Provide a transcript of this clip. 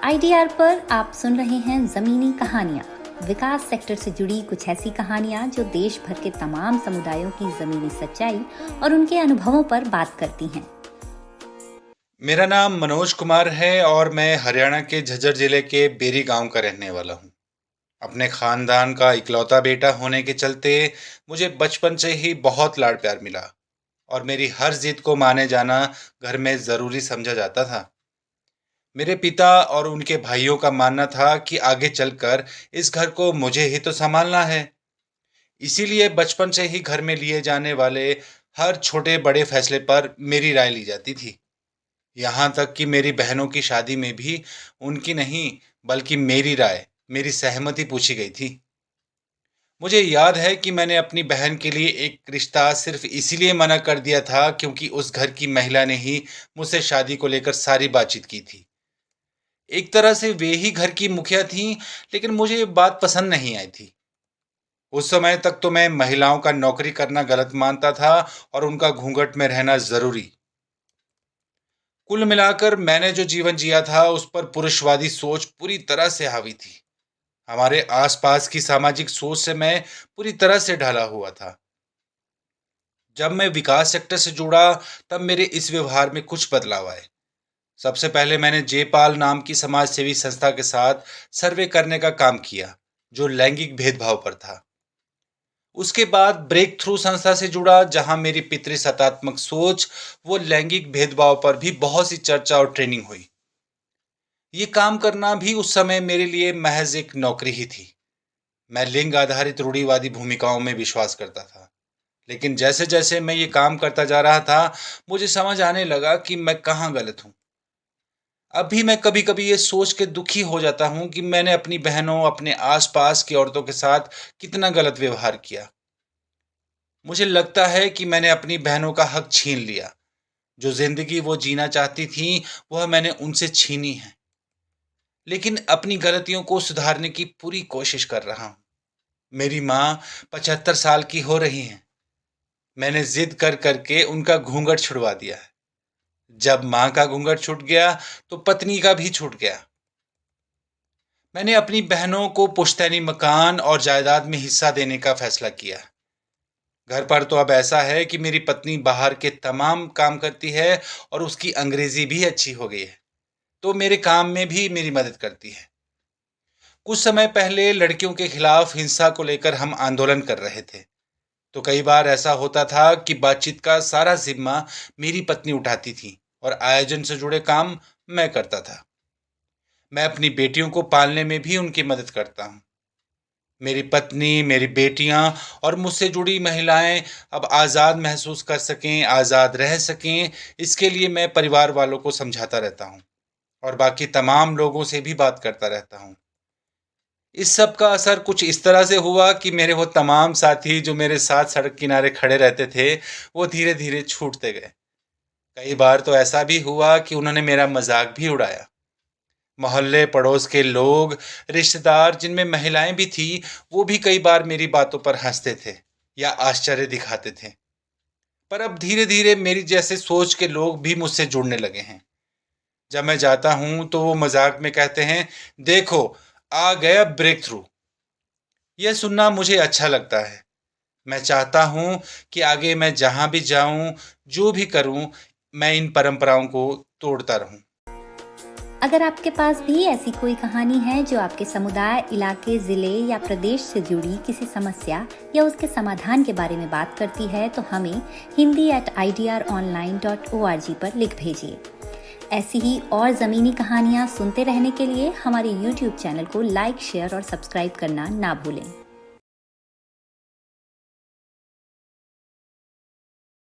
IDR पर आप सुन रहे हैं ज़मीनी कहानियाँ। विकास सेक्टर से जुड़ी कुछ ऐसी कहानियाँ जो देश भर के तमाम समुदायों की ज़मीनी सच्चाई और उनके अनुभवों पर बात करती हैं। मेरा नाम मनोज कुमार है और मैं हरियाणा के झज्जर जिले के बेरी गांव का रहने वाला हूं। अपने खानदान का इकलौता बेटा होने के चलते मुझे बचपन से ही बहुत लाड़ प्यार मिला और मेरी हर जिद को माने जाना घर में ज़रूरी समझा जाता था। मेरे पिता और उनके भाइयों का मानना था कि आगे चलकर इस घर को मुझे ही तो संभालना है। इसीलिए बचपन से ही घर में लिए जाने वाले हर छोटे बड़े फैसले पर मेरी राय ली जाती थी। यहाँ तक कि मेरी बहनों की शादी में भी उनकी नहीं बल्कि मेरी राय, मेरी सहमति पूछी गई थी। मुझे याद है कि मैंने अपनी बहन के लिए एक रिश्ता सिर्फ इसीलिए मना कर दिया था क्योंकि उस घर की महिला ने ही मुझसे शादी को लेकर सारी बातचीत की थी। एक तरह से वे ही घर की मुखिया थीं, लेकिन मुझे ये बात पसंद नहीं आई थी। उस समय तक तो मैं महिलाओं का नौकरी करना गलत मानता था और उनका घूंघट में रहना जरूरी। कुल मिलाकर मैंने जो जीवन जिया था उस पर पुरुषवादी सोच पूरी तरह से हावी थी। हमारे आसपास की सामाजिक सोच से मैं पूरी तरह से ढला हुआ था। जब मैं विकास सेक्टर से जुड़ा तब मेरे इस व्यवहार में कुछ बदलाव आए। सबसे पहले मैंने जेपाल नाम की समाज सेवी संस्था के साथ सर्वे करने का काम किया जो लैंगिक भेदभाव पर था। उसके बाद ब्रेक थ्रू संस्था से जुड़ा जहां मेरी पितृसत्तात्मक सोच वो लैंगिक भेदभाव पर भी बहुत सी चर्चा और ट्रेनिंग हुई। ये काम करना भी उस समय मेरे लिए महज एक नौकरी ही थी। मैं लिंग आधारित रूढ़िवादी भूमिकाओं में विश्वास करता था, लेकिन जैसे जैसे मैं ये काम करता जा रहा था मुझे समझ आने लगा कि मैं कहाँ गलत हूँ। अब भी मैं कभी कभी ये सोच के दुखी हो जाता हूँ कि मैंने अपनी बहनों, अपने आसपास की औरतों के साथ कितना गलत व्यवहार किया। मुझे लगता है कि मैंने अपनी बहनों का हक छीन लिया। जो जिंदगी वो जीना चाहती थी वह मैंने उनसे छीनी है। लेकिन अपनी गलतियों को सुधारने की पूरी कोशिश कर रहा हूँ। मेरी माँ 75 साल की हो रही हैं। मैंने जिद कर करके उनका घूंघट छुड़वा दिया है। जब माँ का घूंघट छूट गया तो पत्नी का भी छूट गया। मैंने अपनी बहनों को पुश्तैनी मकान और जायदाद में हिस्सा देने का फैसला किया। घर पर तो अब ऐसा है कि मेरी पत्नी बाहर के तमाम काम करती है और उसकी अंग्रेजी भी अच्छी हो गई है, तो मेरे काम में भी मेरी मदद करती है। कुछ समय पहले लड़कियों के खिलाफ हिंसा को लेकर हम आंदोलन कर रहे थे, तो कई बार ऐसा होता था कि बातचीत का सारा जिम्मा मेरी पत्नी उठाती थी और आयोजन से जुड़े काम मैं करता था। मैं अपनी बेटियों को पालने में भी उनकी मदद करता हूँ। मेरी पत्नी, मेरी बेटियां और मुझसे जुड़ी महिलाएं अब आज़ाद महसूस कर सकें, आज़ाद रह सकें, इसके लिए मैं परिवार वालों को समझाता रहता हूँ और बाकी तमाम लोगों से भी बात करता रहता हूँ। इस सब का असर कुछ इस तरह से हुआ कि मेरे वो तमाम साथी जो मेरे साथ सड़क किनारे खड़े रहते थे, वो धीरे धीरे छूटते गए। कई बार तो ऐसा भी हुआ कि उन्होंने मेरा मजाक भी उड़ाया। मोहल्ले पड़ोस के लोग, रिश्तेदार जिनमें महिलाएं भी थी, वो भी कई बार मेरी बातों पर हंसते थे या आश्चर्य दिखाते थे। पर अब धीरे धीरे मेरी जैसे सोच के लोग भी मुझसे जुड़ने लगे हैं। जब मैं जाता हूं तो वो मजाक में कहते हैं, देखो आ गया ब्रेक थ्रू। यह सुनना मुझे अच्छा लगता है। मैं चाहता हूं कि आगे मैं जहां भी जाऊं, जो भी करूं, मैं इन परंपराओं को तोड़ता रहूं। अगर आपके पास भी ऐसी कोई कहानी है जो आपके समुदाय, इलाके, जिले या प्रदेश से जुड़ी किसी समस्या या उसके समाधान के बारे में बात करती है तो हमें hindi@idronline.org पर लिख भेजिए। ऐसी ही और ज़मीनी कहानियाँ सुनते रहने के लिए हमारे YouTube चैनल को लाइक, शेयर और सब्सक्राइब करना ना भूलें।